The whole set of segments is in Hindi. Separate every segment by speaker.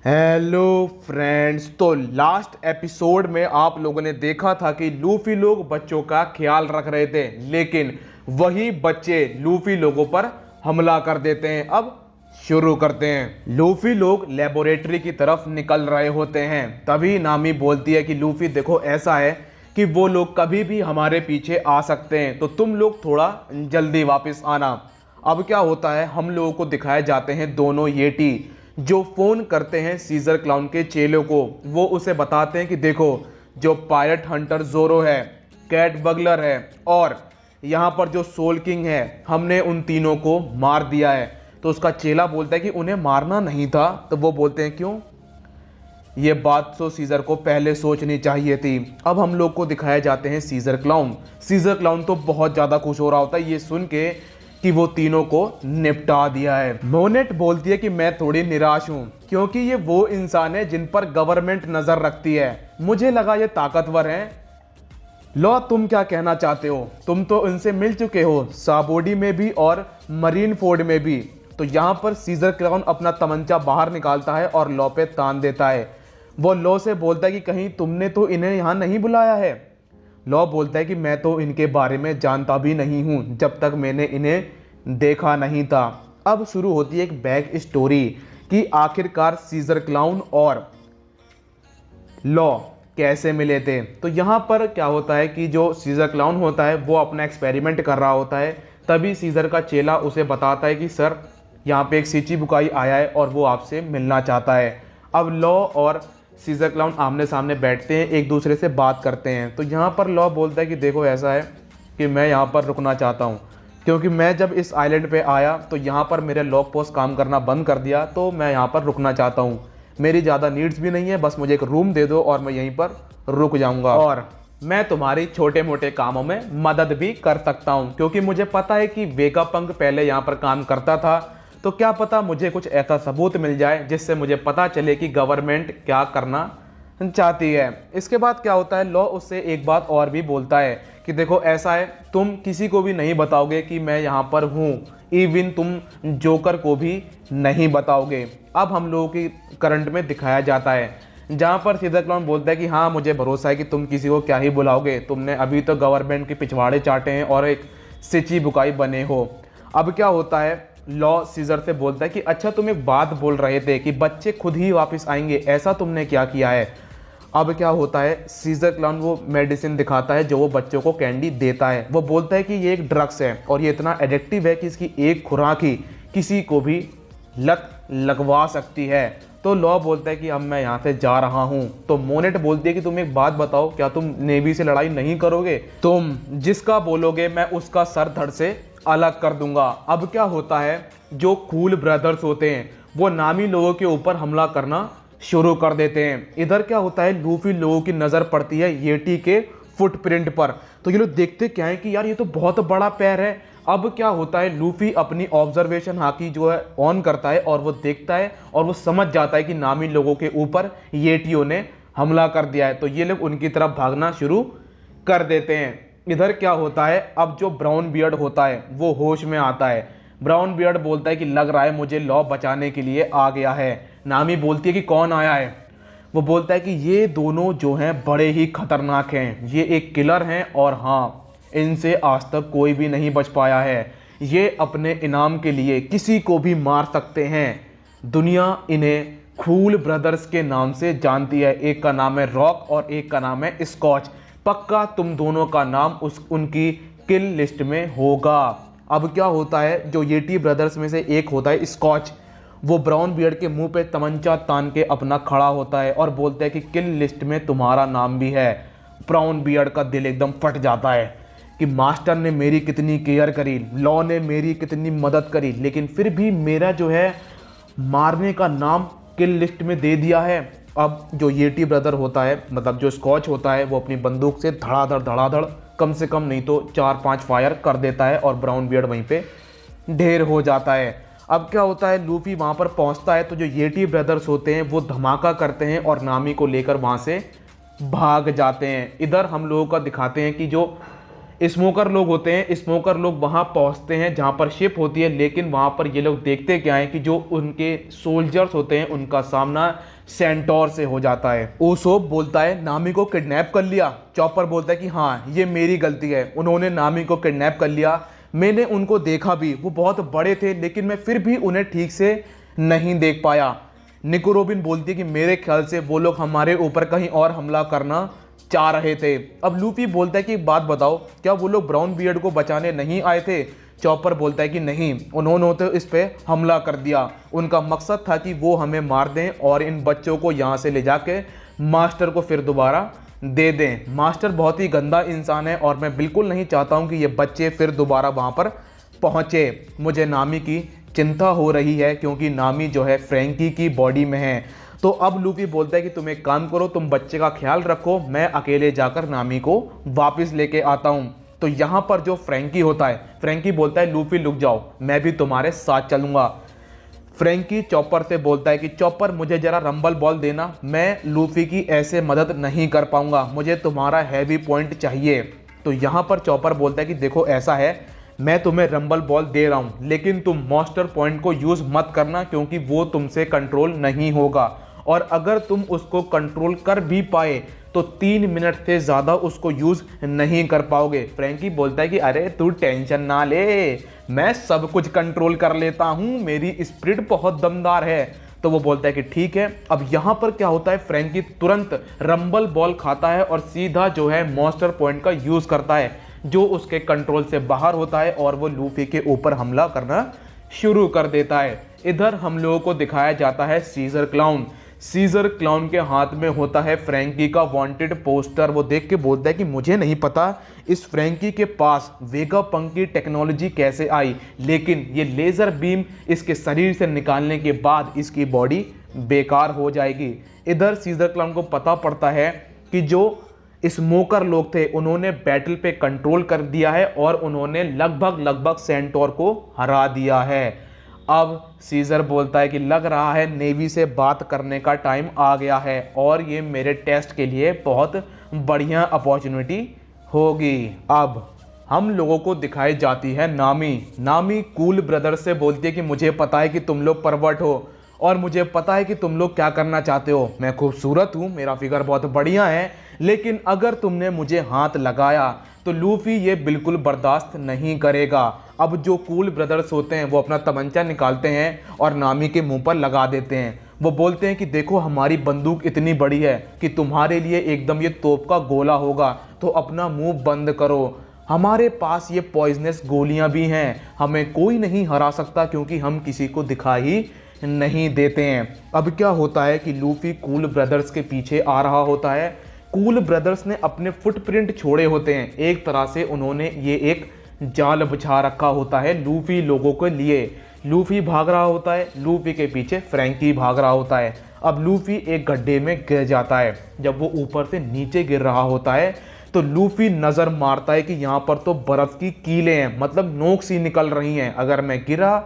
Speaker 1: Hello friends. तो लास्ट एपिसोड में आप लोगों ने देखा था कि लूफी लोग बच्चों का ख्याल रख रहे थे, लेकिन वही बच्चे लूफी लोगों पर हमला कर देते हैं। अब शुरू करते हैं। लूफी लोग लेबोरेटरी की तरफ निकल रहे होते हैं, तभी नामी बोलती है कि लूफी देखो, ऐसा है कि वो लोग कभी भी हमारे पीछे आ सकते हैं, तो तुम लोग थोड़ा जल्दी वापस आना। अब क्या होता है, हम लोगों को दिखाए जाते हैं दोनों येटी जो फोन करते हैं सीजर क्लाउन के चेलों को। वो उसे बताते हैं कि देखो, जो पायरेट हंटर जोरो है, कैट बगलर है और यहाँ पर जो सोल किंग है, हमने उन तीनों को मार दिया है। तो उसका चेला बोलता है कि उन्हें मारना नहीं था। तो वो बोलते हैं क्यों, ये बात तो सीजर को पहले सोचनी चाहिए थी। अब हम लोग को दिखाए जाते हैं सीजर क्लाउन। सीजर क्लाउन तो बहुत ज़्यादा खुश हो रहा होता है ये सुन के कि वो तीनों को निपटा दिया है। मोनेट बोलती है कि मैं थोड़ी निराश हूँ, क्योंकि ये वो इंसान है जिन पर गवर्नमेंट नज़र रखती है। मुझे लगा ये ताकतवर हैं। लो, तुम क्या कहना चाहते हो? तुम तो इनसे मिल चुके हो, साबोडी में भी और मरीन फोर्ड में भी। तो यहाँ पर सीजर क्लाउन अपना तमंचा बाहर निकालता है और लॉ पे तान देता है। वो लॉ से बोलता है कि कहीं तुमने तो इन्हें यहाँ नहीं बुलाया है? लॉ बोलता है कि मैं तो इनके बारे में जानता भी नहीं हूँ जब तक मैंने इन्हें देखा नहीं था। अब शुरू होती है एक बैक स्टोरी कि आखिरकार सीजर क्लाउन और लॉ कैसे मिले थे। तो यहाँ पर क्या होता है कि जो सीजर क्लाउन होता है वो अपना एक्सपेरिमेंट कर रहा होता है, तभी सीजर का चेला उसे बताता है कि सर, यहाँ पे एक सीची बुकाई आया है और वो आपसे मिलना चाहता है। अब लॉ और सीजर क्लाउन आमने सामने बैठते हैं, एक दूसरे से बात करते हैं। तो यहाँ पर लॉ बोलता है कि देखो, ऐसा है कि मैं यहाँ पर रुकना चाहता हूँ, क्योंकि मैं जब इस आइलैंड पे आया तो यहाँ पर मेरे लॉक पोस्ट काम करना बंद कर दिया, तो मैं यहाँ पर रुकना चाहता हूँ। मेरी ज़्यादा नीड्स भी नहीं है, बस मुझे एक रूम दे दो और मैं यहीं पर रुक जाऊँगा, और मैं तुम्हारी छोटे मोटे कामों में मदद भी कर सकता हूँ, क्योंकि मुझे पता है कि वेगापंक पहले यहाँ पर काम करता था। तो क्या पता मुझे कुछ ऐसा सबूत मिल जाए जिससे मुझे पता चले कि गवर्नमेंट क्या करना चाहती है। इसके बाद क्या होता है, लॉ उससे एक बात और भी बोलता है कि देखो, ऐसा है, तुम किसी को भी नहीं बताओगे कि मैं यहाँ पर हूँ, इवन तुम जोकर को भी नहीं बताओगे। अब हम लोगों की करंट में दिखाया जाता है जहाँ पर सीजर क्लाउन बोलता है कि हाँ, मुझे भरोसा है कि तुम किसी को क्या ही बुलाओगे, तुमने अभी तो गवर्नमेंट के पिछवाड़े चाटे हैं और एक सिची बुकाई बने हो। अब क्या होता है, लॉ सीजर से बोलता है कि अच्छा, तुम एक बात बोल रहे थे कि बच्चे खुद ही वापस आएंगे, ऐसा तुमने क्या किया है? अब क्या होता है, सीजर क्लाउन वो मेडिसिन दिखाता है जो वो बच्चों को कैंडी देता है। वो बोलता है कि ये एक ड्रग्स है और ये इतना एडिक्टिव है कि इसकी एक खुराक ही किसी को भी लत लगवा सकती है। तो लॉ बोलता है कि अब मैं यहाँ से जा रहा हूँ। तो मोनेट बोलती है कि तुम एक बात बताओ, क्या तुम नेवी से लड़ाई नहीं करोगे? तुम जिसका बोलोगे मैं उसका सर धड़ से अलग कर दूंगा। अब क्या होता है, जो कूल ब्रदर्स होते हैं वो नामी लोगों के ऊपर हमला करना शुरू कर देते हैं। इधर क्या होता है, लूफी लोगों की नज़र पड़ती है येटी के फुटप्रिंट पर। तो ये लोग देखते क्या है कि यार, ये तो बहुत बड़ा पैर है। अब क्या होता है, लूफी अपनी ऑब्जर्वेशन हाकी जो है ऑन करता है और वो देखता है और वो समझ जाता है कि नामी लोगों के ऊपर येटियों ने हमला कर दिया है। तो ये लोग उनकी तरफ भागना शुरू कर देते हैं। इधर क्या होता है, अब जो ब्राउन बियर्ड होता है वो होश में आता है। ब्राउन बियर्ड बोलता है कि लग रहा है मुझे लॉ बचाने के लिए आ गया है। नामी बोलती है कि कौन आया है? वो बोलता है कि ये दोनों जो हैं बड़े ही खतरनाक हैं, ये एक किलर हैं और हाँ, इनसे आज तक कोई भी नहीं बच पाया है। ये अपने इनाम के लिए किसी को भी मार सकते हैं। दुनिया इन्हें कूल ब्रदर्स के नाम से जानती है, एक का नाम है रॉक और एक का नाम है स्कॉच। पक्का तुम दोनों का नाम उनकी किल लिस्ट में होगा। अब क्या होता है, जो येटी ब्रदर्स में से एक होता है स्कॉच, वो ब्राउन बियर्ड के मुंह पे तमंचा तान के अपना खड़ा होता है और बोलता है कि किल लिस्ट में तुम्हारा नाम भी है। ब्राउन बियर्ड का दिल एकदम फट जाता है कि मास्टर ने मेरी कितनी केयर करी, लॉ ने मेरी कितनी मदद करी, लेकिन फिर भी मेरा जो है मारने का नाम किल लिस्ट में दे दिया है। अब जो येटी ब्रदर होता है, मतलब जो स्कॉच होता है, वो अपनी बंदूक से धड़ाधड़ कम से कम नहीं तो 4-5 फायर कर देता है और ब्राउन बियर्ड वहीं पे ढेर हो जाता है। अब क्या होता है, लूफी वहाँ पर पहुँचता है तो जो येटी ब्रदर्स होते हैं वो धमाका करते हैं और नामी को लेकर वहाँ से भाग जाते हैं। इधर हम लोगों का दिखाते हैं कि जो स्मोकर लोग होते हैं, स्मोकर लोग वहां पहुंचते हैं जहां पर शिप होती है, लेकिन वहां पर ये लोग देखते क्या है कि जो उनके सोल्जर्स होते हैं उनका सामना सेंटोर से हो जाता है। ओसोप बोलता है नामी को किडनैप कर लिया। चॉपर बोलता है कि हाँ ये मेरी गलती है, उन्होंने नामी को किडनैप कर लिया, मैंने उनको देखा भी, वो बहुत बड़े थे लेकिन मैं फिर भी उन्हें ठीक से नहीं देख पाया। निको रोबिन बोलती है कि मेरे ख्याल से वो लोग हमारे ऊपर कहीं और हमला करना चाह रहे थे। अब लूफी बोलता है कि एक बात बताओ, क्या वो लोग ब्राउन बियर्ड को बचाने नहीं आए थे? चॉपर बोलता है कि नहीं, उन्होंने तो इस पे हमला कर दिया, उनका मकसद था कि वो हमें मार दें और इन बच्चों को यहाँ से ले जाके मास्टर को फिर दोबारा दे दें। मास्टर बहुत ही गंदा इंसान है और मैं बिल्कुल नहीं चाहता हूँ कि ये बच्चे फिर दोबारा वहाँ पर पहुँचे। मुझे नामी की चिंता हो रही है क्योंकि नामी जो है फ्रैंकी की बॉडी में है। तो अब लूफी बोलता है कि तुम एक काम करो, तुम बच्चे का ख्याल रखो, मैं अकेले जाकर नामी को वापस लेके आता हूँ। तो यहाँ पर जो फ्रैंकी होता है, फ्रैंकी बोलता है लूफी रुक जाओ, मैं भी तुम्हारे साथ चलूँगा। फ्रैंकी चॉपर से बोलता है कि चॉपर मुझे जरा रंबल बॉल देना, मैं लूफी की ऐसे मदद नहीं कर पाऊँगा, मुझे तुम्हारा हैवी पॉइंट चाहिए। तो यहाँ पर चॉपर बोलता है कि देखो ऐसा है, मैं तुम्हें रंबल बॉल दे रहा हूँ लेकिन तुम मास्टर पॉइंट को यूज़ मत करना क्योंकि वो तुमसे कंट्रोल नहीं होगा, और अगर तुम उसको कंट्रोल कर भी पाए तो 3 मिनट से ज़्यादा उसको यूज़ नहीं कर पाओगे। फ्रैंकी बोलता है कि अरे तू टेंशन ना ले, मैं सब कुछ कंट्रोल कर लेता हूँ, मेरी स्पिरिट बहुत दमदार है। तो वो बोलता है कि ठीक है। अब यहाँ पर क्या होता है, फ्रैंकी तुरंत रंबल बॉल खाता है और सीधा जो है मास्टर पॉइंट का यूज़ करता है जो उसके कंट्रोल से बाहर होता है और वो लूफी के ऊपर हमला करना शुरू कर देता है। इधर हम लोगों को दिखाया जाता है सीजर क्लाउन। सीजर क्लाउन के हाथ में होता है फ्रैंकी का वांटेड पोस्टर। वो देख के बोलता है कि मुझे नहीं पता इस फ्रैंकी के पास वेगापंक की टेक्नोलॉजी कैसे आई, लेकिन ये लेज़र बीम इसके शरीर से निकालने के बाद इसकी बॉडी बेकार हो जाएगी। इधर सीजर क्लाउन को पता पड़ता है कि जो स्मोकर लोग थे उन्होंने बैटल पे कंट्रोल कर दिया है और उन्होंने लगभग सेंटोर को हरा दिया है। अब सीजर बोलता है कि लग रहा है नेवी से बात करने का टाइम आ गया है और ये मेरे टेस्ट के लिए बहुत बढ़िया अपॉर्चुनिटी होगी। अब हम लोगों को दिखाई जाती है नामी कूल ब्रदर से बोलती है कि मुझे पता है कि तुम लोग परवर्ट हो और मुझे पता है कि तुम लोग क्या करना चाहते हो, मैं खूबसूरत हूँ, मेरा फिगर बहुत बढ़िया है, लेकिन अगर तुमने मुझे हाथ लगाया तो लूफी ये बिल्कुल बर्दाश्त नहीं करेगा। अब जो कूल ब्रदर्स होते हैं वो अपना तमंचा निकालते हैं और नामी के मुंह पर लगा देते हैं। वो बोलते हैं कि देखो हमारी बंदूक इतनी बड़ी है कि तुम्हारे लिए एकदम ये तोप का गोला होगा, तो अपना मुंह बंद करो, हमारे पास ये पॉइजनस गोलियां भी हैं, हमें कोई नहीं हरा सकता क्योंकि हम किसी को दिखाई नहीं देते हैं। अब क्या होता है कि लूफी कूल ब्रदर्स के पीछे आ रहा होता है। कूल ब्रदर्स ने अपने फुटप्रिंट छोड़े होते हैं, एक तरह से उन्होंने ये एक जाल बिछा रखा होता है लूफी लोगों के लिए। लूफी भाग रहा होता है, लूफी के पीछे फ्रैंकी भाग रहा होता है। अब लूफी एक गड्ढे में गिर जाता है। जब वो ऊपर से नीचे गिर रहा होता है तो लूफी नज़र मारता है कि यहाँ पर तो बर्फ़ की कीलें हैं, मतलब नोक सी निकल रही हैं, अगर मैं गिरा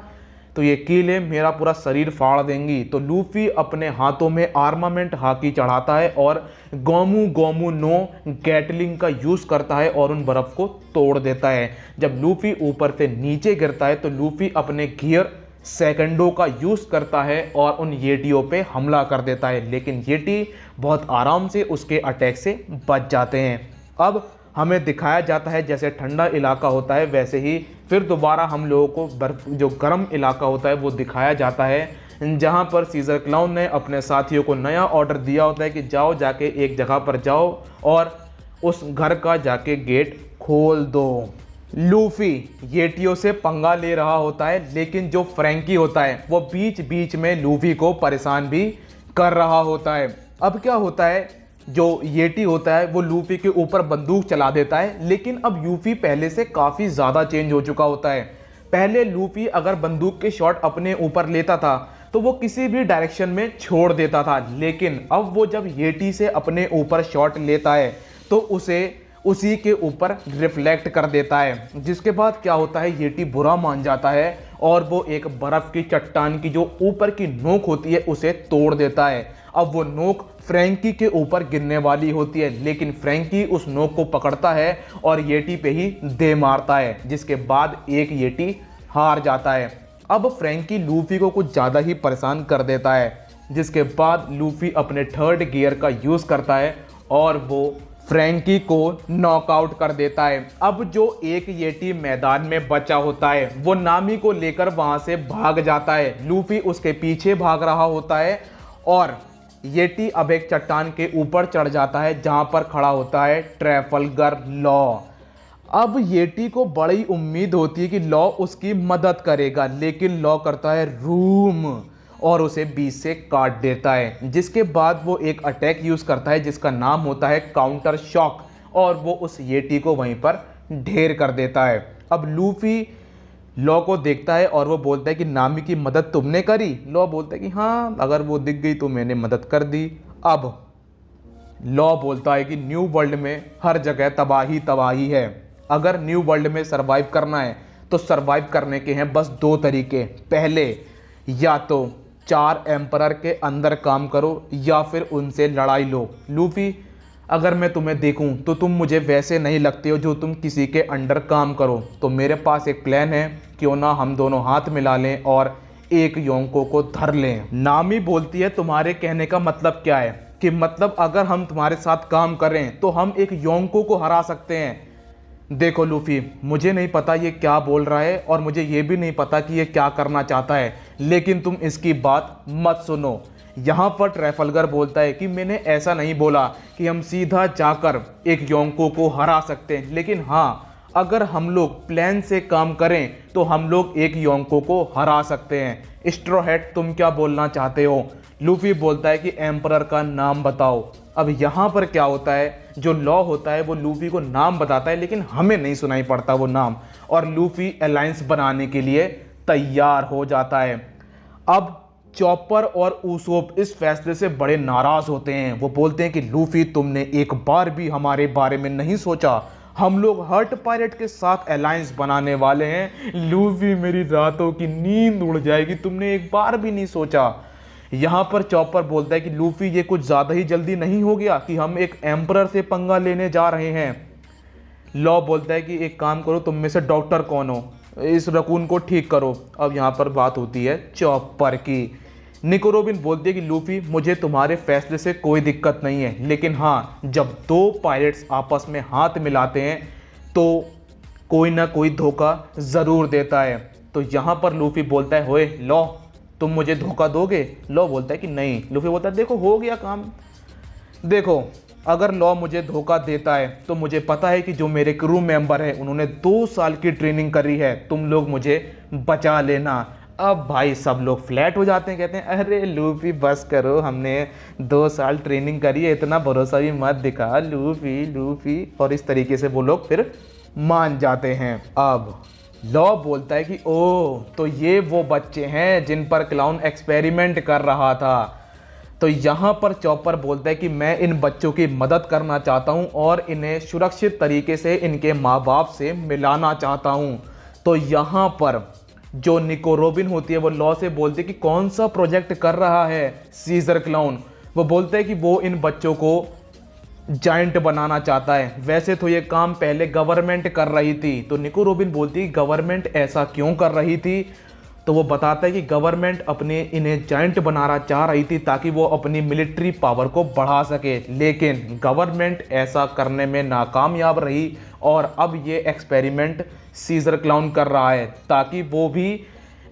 Speaker 1: तो ये कीलें मेरा पूरा शरीर फाड़ देंगी। तो लूफी अपने हाथों में आर्मामेंट हाकी चढ़ाता है और गोमू नो गैटलिंग का यूज़ करता है और उन बर्फ़ को तोड़ देता है। जब लूफी ऊपर से नीचे गिरता है तो लूफी अपने गियर सेकंडों का यूज़ करता है और उन येटियों पे हमला कर देता है, लेकिन येटी बहुत आराम से उसके अटैक से बच जाते हैं। अब हमें दिखाया जाता है जैसे ठंडा इलाका होता है वैसे ही फिर दोबारा हम लोगों को बर्फ जो गर्म इलाका होता है वो दिखाया जाता है, जहां पर सीजर क्लाउन ने अपने साथियों को नया ऑर्डर दिया होता है कि जाओ जाके एक जगह पर जाओ और उस घर का जाके गेट खोल दो। लूफी येटियों से पंगा ले रहा होता है, लेकिन जो फ्रैंकी होता है वो बीच बीच में लूफी को परेशान भी कर रहा होता है। अब क्या होता है, जो येटी होता है वो लूफी के ऊपर बंदूक चला देता है, लेकिन अब लूफी पहले से काफ़ी ज़्यादा चेंज हो चुका होता है। पहले लूफी अगर बंदूक के शॉट अपने ऊपर लेता था तो वो किसी भी डायरेक्शन में छोड़ देता था, लेकिन अब वो जब येटी से अपने ऊपर शॉट लेता है तो उसे उसी के ऊपर रिफ्लेक्ट कर देता है, जिसके बाद क्या होता है येटी बुरा मान जाता है और वो एक बर्फ की चट्टान की जो ऊपर की नोक होती है उसे तोड़ देता है। अब वो नोक फ्रैंकी के ऊपर गिरने वाली होती है, लेकिन फ्रैंकी उस नोक को पकड़ता है और येटी पे ही दे मारता है, जिसके बाद एक येटी हार जाता है। अब फ्रैंकी लूफी को कुछ ज़्यादा ही परेशान कर देता है, जिसके बाद लूफी अपने थर्ड गियर का यूज़ करता है और वो फ्रैंकी को नॉकआउट कर देता है। अब जो एक येटी मैदान में बचा होता है वो नामी को लेकर वहां से भाग जाता है। लूफी उसके पीछे भाग रहा होता है और येटी अब एक चट्टान के ऊपर चढ़ जाता है जहां पर खड़ा होता है ट्रैफलगर लॉ। अब येटी को बड़ी उम्मीद होती है कि लॉ उसकी मदद करेगा, लेकिन लॉ करता है रूम और उसे बीच से काट देता है, जिसके बाद वो एक अटैक यूज़ करता है जिसका नाम होता है काउंटर शॉक और वो उस येटी को वहीं पर ढेर कर देता है। अब लूफी लॉ को देखता है और वो बोलता है कि नामी की मदद तुमने करी। लॉ बोलता है कि हाँ, अगर वो दिख गई तो मैंने मदद कर दी। अब लॉ बोलता है कि न्यू वर्ल्ड में हर जगह तबाही तबाही है। अगर न्यू वर्ल्ड में सरवाइव करना है तो सरवाइव करने के हैं बस दो तरीके। पहले, या तो 4 एम्परर के अंदर काम करो या फिर उनसे लड़ाई लो। लूफी, अगर मैं तुम्हें देखूं तो तुम मुझे वैसे नहीं लगते हो जो तुम किसी के अंडर काम करो, तो मेरे पास एक प्लान है, क्यों ना हम दोनों हाथ मिला लें और एक योंको को धर लें। नामी बोलती है तुम्हारे कहने का मतलब क्या है? कि मतलब अगर हम तुम्हारे साथ काम करें तो हम एक योंको को हरा सकते हैं। देखो लूफी, मुझे नहीं पता ये क्या बोल रहा है और मुझे ये भी नहीं पता कि ये क्या करना चाहता है, लेकिन तुम इसकी बात मत सुनो। यहाँ पर ट्रैफलगर बोलता है कि मैंने ऐसा नहीं बोला कि हम सीधा जाकर एक योंको को हरा सकते हैं, लेकिन हाँ, अगर हम लोग प्लान से काम करें तो हम लोग एक योंको को हरा सकते हैं। स्ट्रॉ हैट, तुम क्या बोलना चाहते हो? लूफी बोलता है कि एम्परर का नाम बताओ। अब यहाँ पर क्या होता है, जो लॉ होता है वो लूफी को नाम बताता है, लेकिन हमें नहीं सुनाई पड़ता वो नाम, और लूफी अलायंस बनाने के लिए तैयार हो जाता है। अब चॉपर और उसोप इस फैसले से बड़े नाराज होते हैं। वो बोलते हैं कि लूफी, तुमने एक बार भी हमारे बारे में नहीं सोचा। हम लोग हर्ट पायरेट के साथ अलायंस बनाने वाले हैं। लूफी, मेरी रातों की नींद उड़ जाएगी, तुमने एक बार भी नहीं सोचा। यहाँ पर चॉपर बोलता है कि लूफी, ये कुछ ज़्यादा ही जल्दी नहीं हो गया कि हम एक एम्परर से पंगा लेने जा रहे हैं? लॉ बोलता है कि एक काम करो, तुम में से डॉक्टर कौन हो, इस रकून को ठीक करो। अब यहाँ पर बात होती है चॉपर की। निको रोबिन बोलती है कि लूफी, मुझे तुम्हारे फैसले से कोई दिक्कत नहीं है, लेकिन हाँ, जब 2 पायरेट्स आपस में हाथ मिलाते हैं तो कोई ना कोई धोखा ज़रूर देता है। तो यहाँ पर लूफी बोलता है, होए लॉ, तुम मुझे धोखा दोगे? लॉ बोलता है कि नहीं। लूफी बोलता है, देखो हो गया काम। देखो, अगर लॉ मुझे धोखा देता है तो मुझे पता है कि जो मेरे क्रू मेंबर है उन्होंने 2 साल की ट्रेनिंग करी है, तुम लोग मुझे बचा लेना। अब भाई सब लोग फ्लैट हो जाते हैं, कहते हैं अरे लूफी बस करो, हमने 2 साल ट्रेनिंग करी है, इतना भरोसा भी मत दिखा लूफी लूफी, और इस तरीके से वो लोग फिर मान जाते हैं। अब लॉ बोलता है कि ओह, तो ये वो बच्चे हैं जिन पर क्लाउन एक्सपेरिमेंट कर रहा था। तो यहाँ पर चॉपर बोलता है कि मैं इन बच्चों की मदद करना चाहता हूँ और इन्हें सुरक्षित तरीके से इनके माँ बाप से मिलाना चाहता हूँ। तो यहाँ पर जो निको रोबिन होती है वो लॉ से बोलती है कि कौन सा प्रोजेक्ट कर रहा है सीजर क्लाउन। वो बोलता है कि वो इन बच्चों को जायंट बनाना चाहता है। वैसे तो ये काम पहले गवर्नमेंट कर रही थी। तो निको रोबिन बोलती है गवर्नमेंट ऐसा क्यों कर रही थी? तो वो बताता है कि गवर्नमेंट अपने इन्हें जायंट बनाना चाह रही थी ताकि वो अपनी मिलिट्री पावर को बढ़ा सके, लेकिन गवर्नमेंट ऐसा करने में नाकामयाब रही और अब ये एक्सपेरिमेंट सीजर क्लाउन कर रहा है ताकि वो भी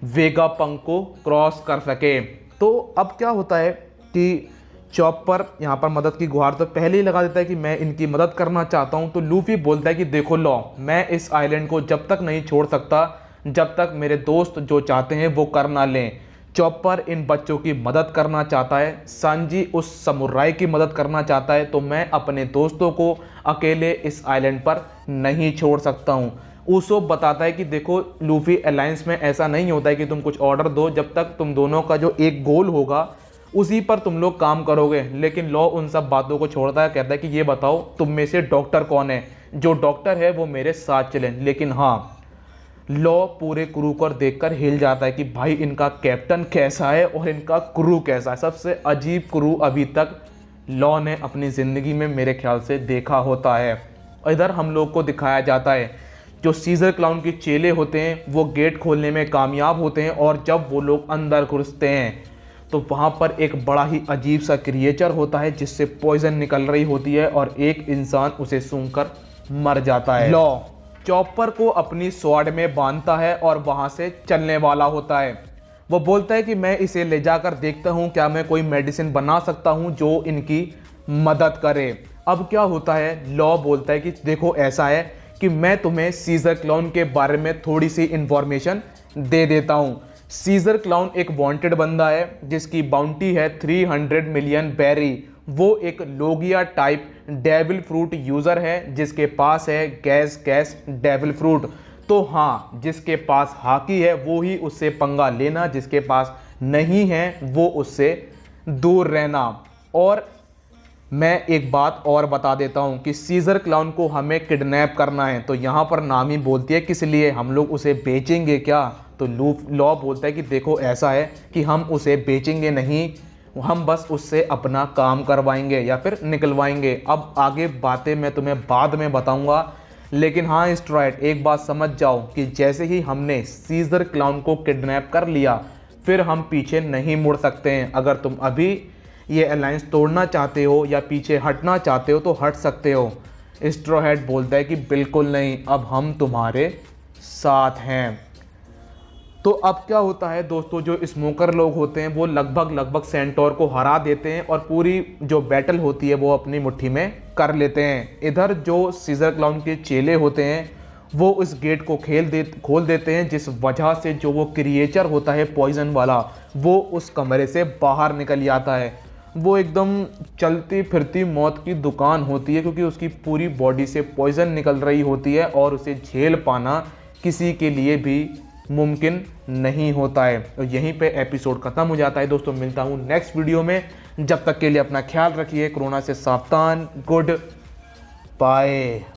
Speaker 1: वेगापंक को क्रॉस कर सके। तो अब क्या होता है कि चॉपर यहाँ पर मदद की गुहार तो पहले ही लगा देता है कि मैं इनकी मदद करना चाहता हूँ। तो लूफी बोलता है कि देखो लॉ, मैं इस आइलैंड को जब तक नहीं छोड़ सकता जब तक मेरे दोस्त जो चाहते हैं वो कर ना लें। चॉपर इन बच्चों की मदद करना चाहता है, सांजी उस समुराई की मदद करना चाहता है, तो मैं अपने दोस्तों को अकेले इस आइलैंड पर नहीं छोड़ सकता हूँ। उसोप बताता है कि देखो लूफी, अलायंस में ऐसा नहीं होता है कि तुम कुछ ऑर्डर दो, जब तक तुम दोनों का जो एक गोल होगा उसी पर तुम लोग काम करोगे। लेकिन लॉ उन सब बातों को छोड़ता है, कहता है कि ये बताओ तुम में से डॉक्टर कौन है? जो डॉक्टर है वो मेरे साथ चले। लेकिन हाँ, लॉ पूरे क्रू को देखकर हिल जाता है कि भाई इनका कैप्टन कैसा है और इनका क्रू कैसा है। सबसे अजीब क्रू अभी तक लॉ ने अपनी ज़िंदगी में मेरे ख्याल से देखा होता है। और इधर हम लोग को दिखाया जाता है जो सीजर क्लाउन के चेले होते हैं वो गेट खोलने में कामयाब होते हैं, और जब वो लोग अंदर घुसते हैं तो वहाँ पर एक बड़ा ही अजीब सा क्रिएचर होता है जिससे पॉइजन निकल रही होती है और एक इंसान उसे सूंघकर मर जाता है। लॉ चॉपर को अपनी स्वॉर्ड में बांधता है और वहाँ से चलने वाला होता है। वो बोलता है कि मैं इसे ले जाकर देखता हूँ क्या मैं कोई मेडिसिन बना सकता हूँ जो इनकी मदद करे। अब क्या होता है, लॉ बोलता है कि देखो ऐसा है कि मैं तुम्हें सीजर क्लाउन के बारे में थोड़ी सी इंफॉर्मेशन दे देता हूँ। सीजर क्लाउन एक वांटेड बंदा है जिसकी बाउंटी है 300 मिलियन बेरी। वो एक Logia type devil fruit user है जिसके पास है गैस डेविल फ्रूट। तो हाँ, जिसके पास हाकी है वो ही उससे पंगा लेना, जिसके पास नहीं है वो उससे दूर रहना। और मैं एक बात और बता देता हूँ कि सीजर क्लाउन को हमें किडनैप करना है। तो यहाँ पर नामी बोलती है किस लिए, हम लोग उसे बेचेंगे क्या? तो लॉ बोलता है कि देखो ऐसा है कि हम उसे बेचेंगे नहीं, हम बस उससे अपना काम करवाएंगे या फिर निकलवाएंगे। अब आगे बातें मैं तुम्हें बाद में बताऊंगा, लेकिन हाँ स्ट्राइट एक बात समझ जाओ कि जैसे ही हमने सीजर क्लाउन को किडनैप कर लिया फिर हम पीछे नहीं मुड़ सकते हैं। अगर तुम अभी ये अलायंस तोड़ना चाहते हो या पीछे हटना चाहते हो तो हट सकते हो। स्ट्रॉ हैट बोलता है कि बिल्कुल नहीं, अब हम तुम्हारे साथ हैं। तो अब क्या होता है दोस्तों, जो स्मोकर लोग होते हैं वो लगभग सेंटोर को हरा देते हैं और पूरी जो बैटल होती है वो अपनी मुट्ठी में कर लेते हैं। इधर जो सीजर क्लाउन के चेले होते हैं वो उस गेट को खोल देते हैं, जिस वजह से जो वो क्रिएचर होता है पॉइजन वाला वो उस कमरे से बाहर निकल आता है। वो एकदम चलती फिरती मौत की दुकान होती है क्योंकि उसकी पूरी बॉडी से पॉइजन निकल रही होती है और उसे झेल पाना किसी के लिए भी मुमकिन नहीं होता है। तो यहीं पे एपिसोड खत्म हो जाता है दोस्तों। मिलता हूँ नेक्स्ट वीडियो में, जब तक के लिए अपना ख्याल रखिए, कोरोना से सावधान, गुड बाय।